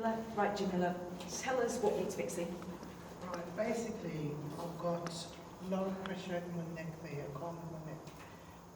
Jamiila. Right, Jamiila, tell us what needs fixing. Right, basically, I've got a lot of pressure in my neck there. I can't move my neck.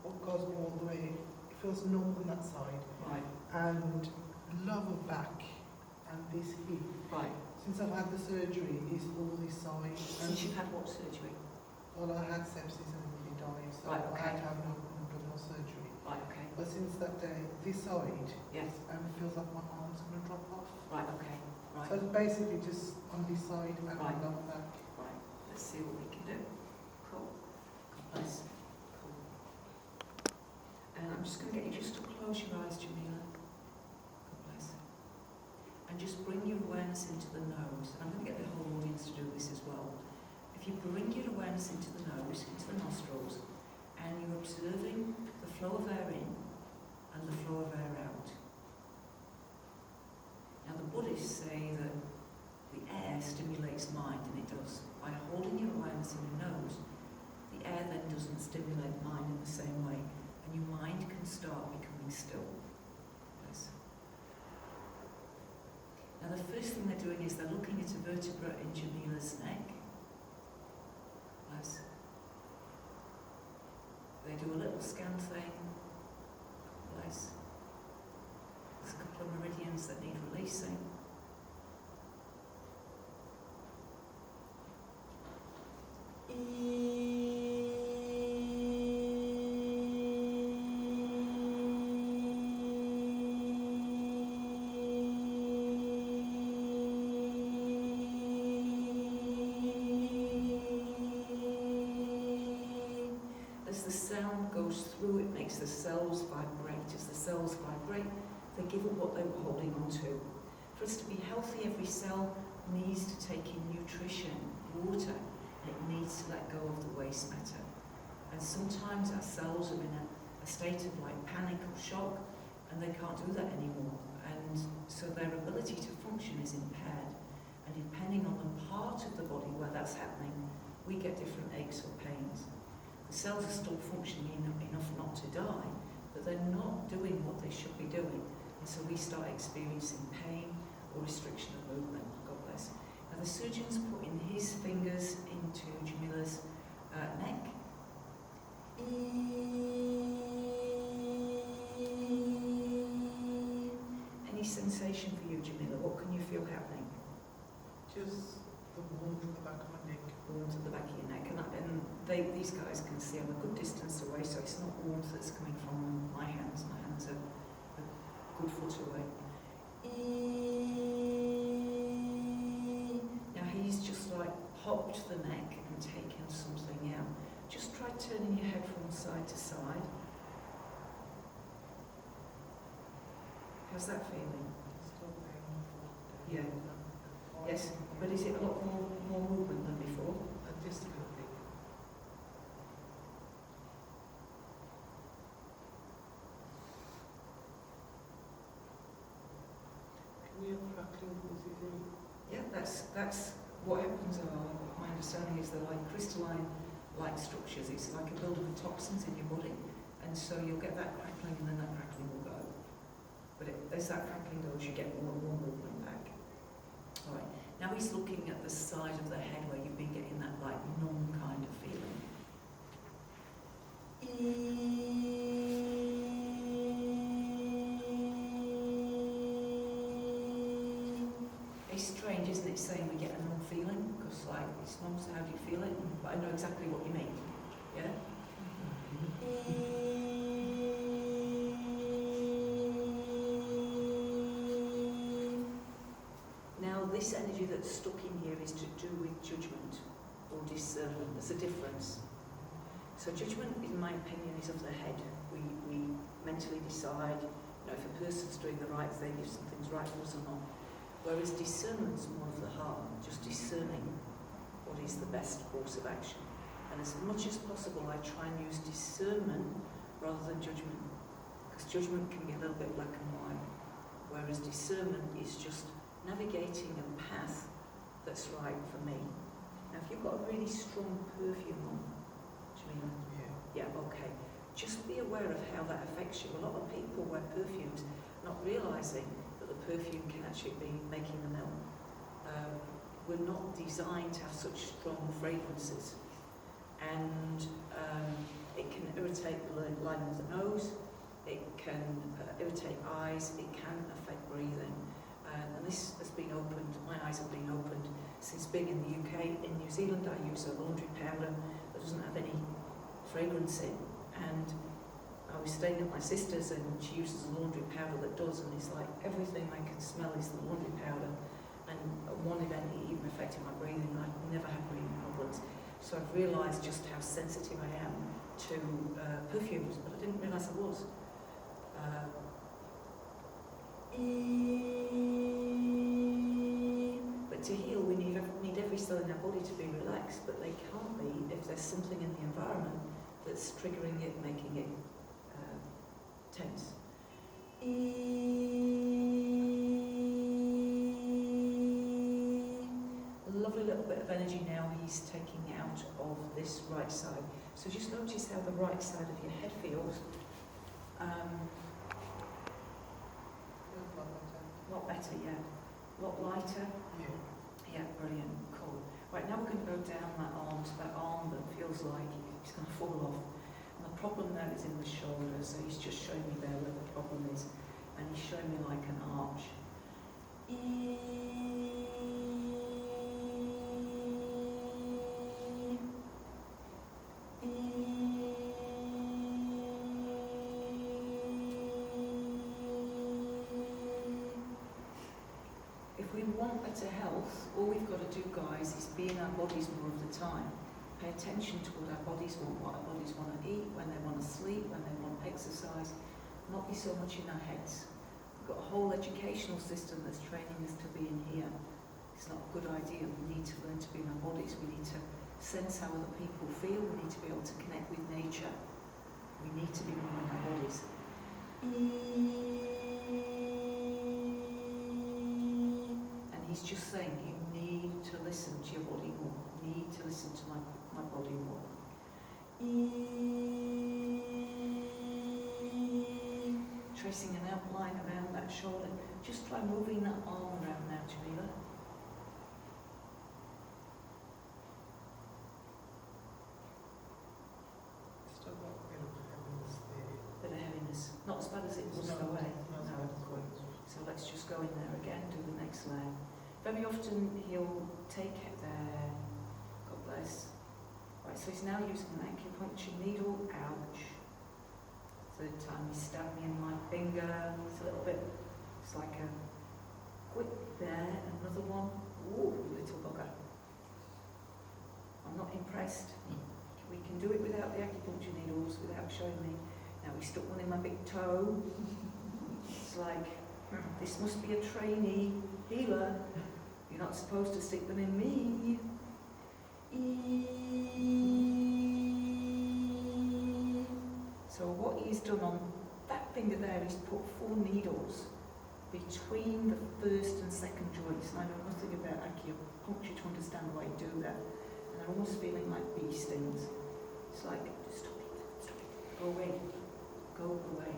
It goes all the way. It feels numb on that side. Right. And lower back and this hip. Right. Since I've had the surgery, it's all this side. Since you've had what surgery? Well, I had sepsis and nearly died, so Right, I okay. had to have no abdominal surgery. Right, okay. But since that day, this side, Yes. it feels like my arms are going to drop off. Right, okay. Right. So it's basically just on this side and Right. on lower back. Right. Let's see what we can do. Cool. God bless. Cool. And I'm just going to get you just to close your eyes, Jamiila. God bless. And just bring your awareness into the nose. And I'm going to get the whole audience to do this as well. If you bring your awareness into the nose, into the nostrils, and you're observing the flow of air in and the flow of air out. Now the Buddhists say that the air stimulates mind, and it does. By holding your awareness in your nose, the air then doesn't stimulate mind in the same way, and your mind can start becoming still. Yes. Now the first thing they're doing is they're looking at a vertebra in Jamila's neck. Yes. They do a little scan thing. Yes. There's a couple of meridians that need releasing. As the sound goes through, it makes the cells vibrate. As the cells vibrate, they give up what they were holding on to. For us to be healthy, every cell needs to take in nutrition, water, and it needs to let go of the waste matter. And sometimes our cells are in a state of like panic or shock, and they can't do that anymore. And so their ability to function is impaired. And depending on the part of the body where that's happening, we get different aches or pains. The cells are still functioning enough not to die, but they're not doing what they should be doing. And so we start experiencing pain or restriction of movement. God bless. Now the surgeon's putting his fingers into Jamila's neck. Any sensation for you, Jamiila? What can you feel happening? Just the warmth at the back of my neck. Warmth at the back of your neck. And these guys can see I'm a good distance away, so it's not warmth that's coming from my hands. My hands are a good foot away. Now he's just like popped the neck and taken something out. Just try turning your head from side to side. How's that feeling? Still painful. Yeah. Yes, but is it a lot more movement than before? Just a little bit. Can we have crackling physically? Yeah, that's what happens. My understanding is they're like crystalline like structures. It's like a buildup of toxins in your body, and so you'll get that crackling, and then that crackling will go. But as that crackling goes, you get more and more movement back. All right. Now he's looking at the side of the head where you've been getting that like numb kind of feeling. It's strange, isn't it, saying we get a numb feeling? Because like, it's numb, so how do you feel it? But I know exactly what you mean. Yeah? Now this energy that's stuck in here is to do with judgment or discernment. There's a difference. So judgment, in my opinion, is of the head. We mentally decide, if a person's doing the right thing, if something's right for us or not. Whereas discernment's more of the heart, just discerning what is the best course of action. And as much as possible, I try and use discernment rather than judgment. Because judgment can be a little bit black and white. Whereas discernment is just navigating a path that's right for me. Now, if you've got a really strong perfume on, Jamiila, yeah, okay. Just be aware of how that affects you. A lot of people wear perfumes not realising that the perfume can actually be making them ill. We're not designed to have such strong fragrances, and it can irritate the lining of the nose, it can irritate eyes, it can affect breathing. And this has been opened, my eyes have been opened since being in the UK. In New Zealand I use a laundry powder that doesn't have any fragrance in, and I was staying at my sister's and she uses a laundry powder that does, and it's like everything I can smell is the laundry powder. And at one event it even affected my breathing, and I've never had breathing problems. So I've realised just how sensitive I am to perfumes, but I didn't realise I was. But to heal, we need every cell in our body to be relaxed, but they can't be if there's something in the environment that's triggering it, making it tense. Lovely little bit of energy now he's taking out of this right side. So just notice how the right side of your head feels. A lot better, yeah. A lot lighter. Yeah. Yeah, brilliant, cool. Right, now we're going to go down that arm to that arm that feels like it's going to fall off. And the problem there is in the shoulder, so he's just showing me there where the problem is. And he's showing me like an arch. If we want better health, all we've got to do, guys, is be in our bodies more of the time. Pay attention to what our bodies want, what our bodies want to eat, when they want to sleep, when they want exercise. Not be so much in our heads. We've got a whole educational system that's training us to be in here. It's not a good idea. We need to learn to be in our bodies. We need to sense how other people feel. We need to be able to connect with nature. We need to be more in our bodies. And he's just saying, you need to listen to your body more. You need to listen to my body more. Tracing an outline around that shoulder. Just try moving that arm around now, Jamiila. Still got a bit of heaviness there. Bit of heaviness. Not as bad as it was away. No. So let's just go in there again, do the next leg. Very often he'll take it there. God bless. Right, so he's now using an acupuncture needle. Ouch. Third time he stabbed me in my finger. It's a little bit, it's like a quick there, another one. Ooh, little bugger. I'm not impressed. We can do it without the acupuncture needles, without showing me. Now he stuck one in my big toe. It's like, this must be a trainee healer. You're not supposed to stick them in me. So what he's done on that finger there, he's put 4 needles between the first and second joints. And I know nothing about acupuncture to understand why you do that. And they're almost feeling like bee stings. It's like, stop it, go away, go away.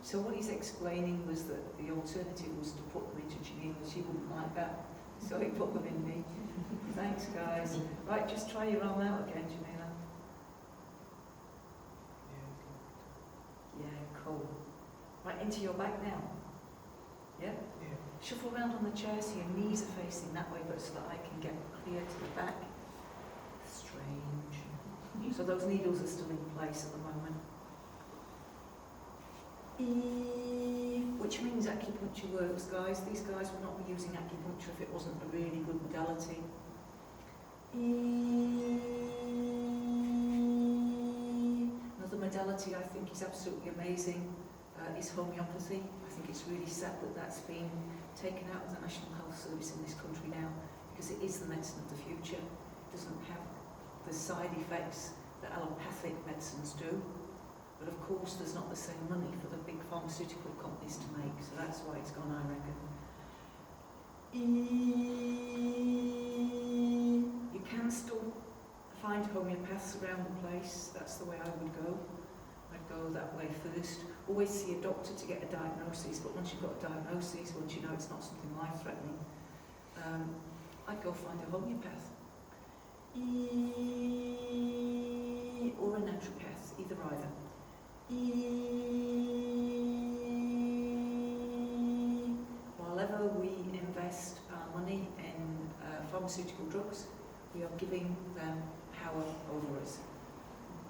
So what he's explaining was that the alternative was to put them into Jamiila. She wouldn't like that, so he put them in me. Thanks, guys. Right, just try your arm out again, Jamiila. Yeah, cool. Right, into your back now. Yeah? Yeah. Shuffle around on the chair so your knees are facing that way, but so that I can get clear to the back. Strange. So those needles are still in place at the moment. Which means acupuncture works, guys. These guys would not be using acupuncture if it wasn't a really good modality. Another modality I think is absolutely amazing is homeopathy. I think it's really sad that that's been taken out of the National Health Service in this country now, because it is the medicine of the future. It doesn't have the side effects that allopathic medicines do. But of course there's not the same money for the big pharmaceutical companies to make, so that's why it's gone, I reckon. You can still find homeopaths around the place. That's the way I would go. I'd go that way first. Always see a doctor to get a diagnosis, but once you've got a diagnosis, once you know it's not something life-threatening, I'd go find a homeopath. Or a naturopath, either. Whenever we invest our money in pharmaceutical drugs, we are giving them power over us.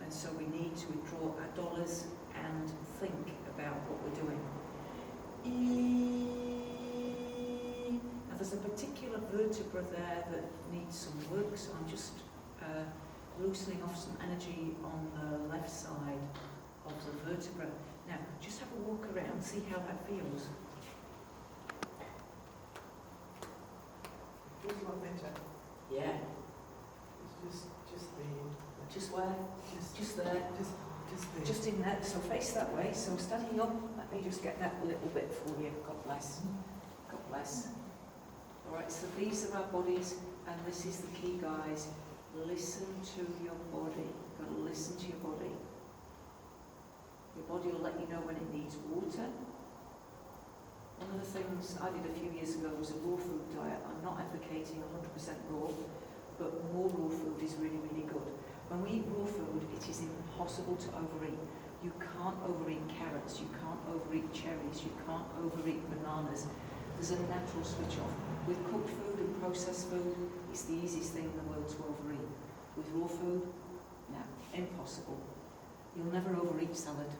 And so we need to withdraw our dollars and think about what we're doing. Now there's a particular vertebra there that needs some work, so I'm just loosening off some energy on the left side of the vertebra. Now, just have a walk around, see how that feels. Feels a lot better. Yeah. It's just there. Just where? Just there. Just there. Just in there. So face that way. So standing up, let me just get that a little bit for you. God bless. God bless. All right, so these are our bodies, and this is the key, guys. Listen to your body. You've got to listen to your body. Your body will let you know when it needs water. One of the things I did a few years ago was a raw food diet. I'm not advocating 100% raw, but more raw food is really, really good. When we eat raw food, it is impossible to overeat. You can't overeat carrots, you can't overeat cherries, you can't overeat bananas. There's a natural switch off. With cooked food and processed food, it's the easiest thing in the world to overeat. With raw food, no, impossible. You'll never overeat salad.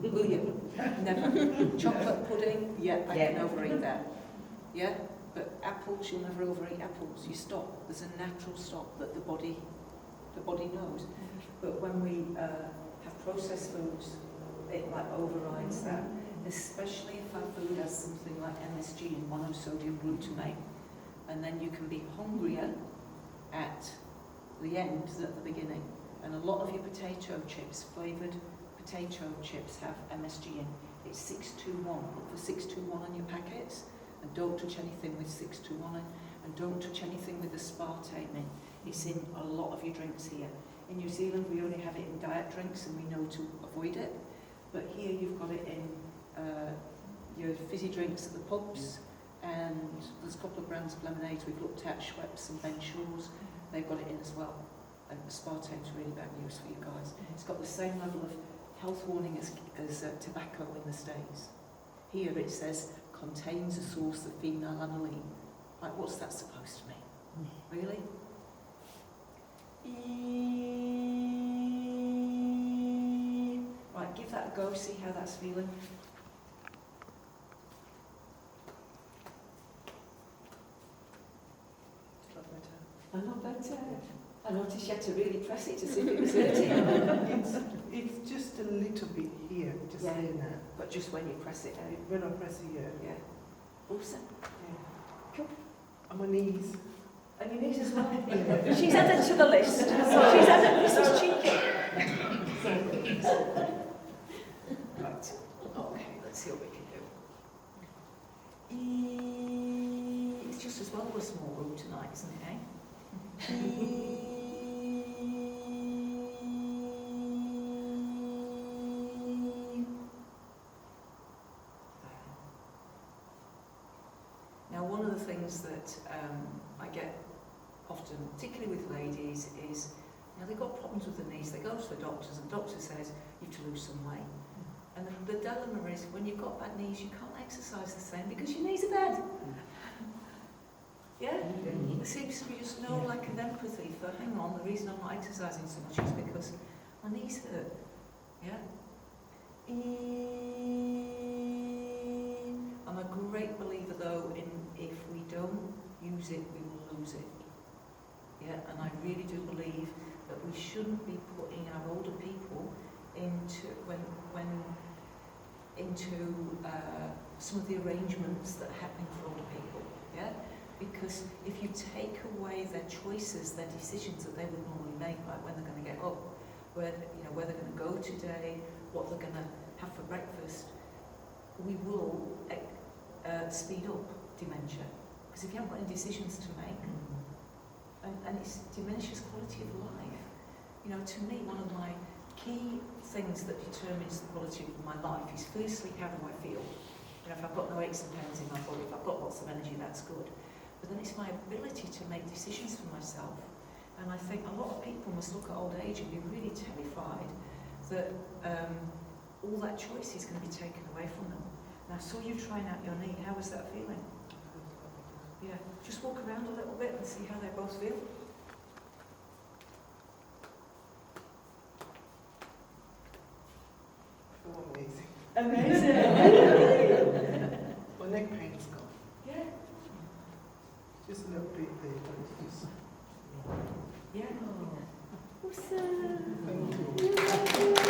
Will you? Never. Chocolate pudding, yeah, I can overeat that. Yeah? But apples, you'll never overeat apples. You stop. There's a natural stop that the body knows. But when we have processed foods, it like overrides that. Especially if our food has something like MSG and monosodium glutamate. And then you can be hungrier at the end than at the beginning. And a lot of your potato chips, flavoured potato chips, have MSG in. It's 621. Look for 621 on your packets. And don't touch anything with 621 in. And don't touch anything with aspartame in. It's in a lot of your drinks here. In New Zealand, we only have it in diet drinks and we know to avoid it. But here you've got it in your fizzy drinks at the pubs. And there's a couple of brands of lemonades we've looked at, Schweppes and Ben Shaw's. They've got it in as well. And aspartame's really bad news for you guys. It's got the same level of health warning as tobacco in the States. Here it says, contains a source of phenylalanine. Like, what's that supposed to mean? Really? Right, give that a go, see how that's feeling. A lot better. I noticed you had to really press it to see if it was hurting. It's just a little bit here, just Yeah. there now. But just when you press it out. When I press it here. Yeah. Awesome. Yeah. Cool. On my knees. And your knees as well. Yeah. She's added to the list. She's added, this is cheeky. Right. Okay, let's see what we can do. It's just as well with a small room tonight, isn't it, eh? Now, one of the things that I get often, particularly with ladies, is they've got problems with the knees. They go to the doctors, and the doctor says you have to lose some weight. And the dilemma is when you've got bad knees, you can't exercise the same because your knees are bad. Yeah? There seems to be just no lack of empathy for, hang on, the reason I'm not exercising so much is because my knees hurt. Yeah? I'm a great believer, though, in if we don't use it, we will lose it. Yeah? And I really do believe that we shouldn't be putting our older people into some of the arrangements that are happening for older people. Yeah? Because if you take away their choices, their decisions that they would normally make, like when they're going to get up, where they're going to go today, what they're going to have for breakfast, we will speed up dementia. Because if you haven't got any decisions to make, and it diminishes quality of life. You know, to me, one of my key things that determines the quality of my life is firstly, how do I feel? You know, if I've got no aches and pains in my body, if I've got lots of energy, that's good. But then it's my ability to make decisions for myself. And I think a lot of people must look at old age and be really terrified that all that choice is going to be taken away from them. Now, I saw you trying out your knee. How was that feeling? Yeah, just walk around a little bit and see how they both feel. Amazing. Amazing. My neck pain's gone. Yeah. Just a little bit there, but it's just... Yeah. Awesome. Thank you.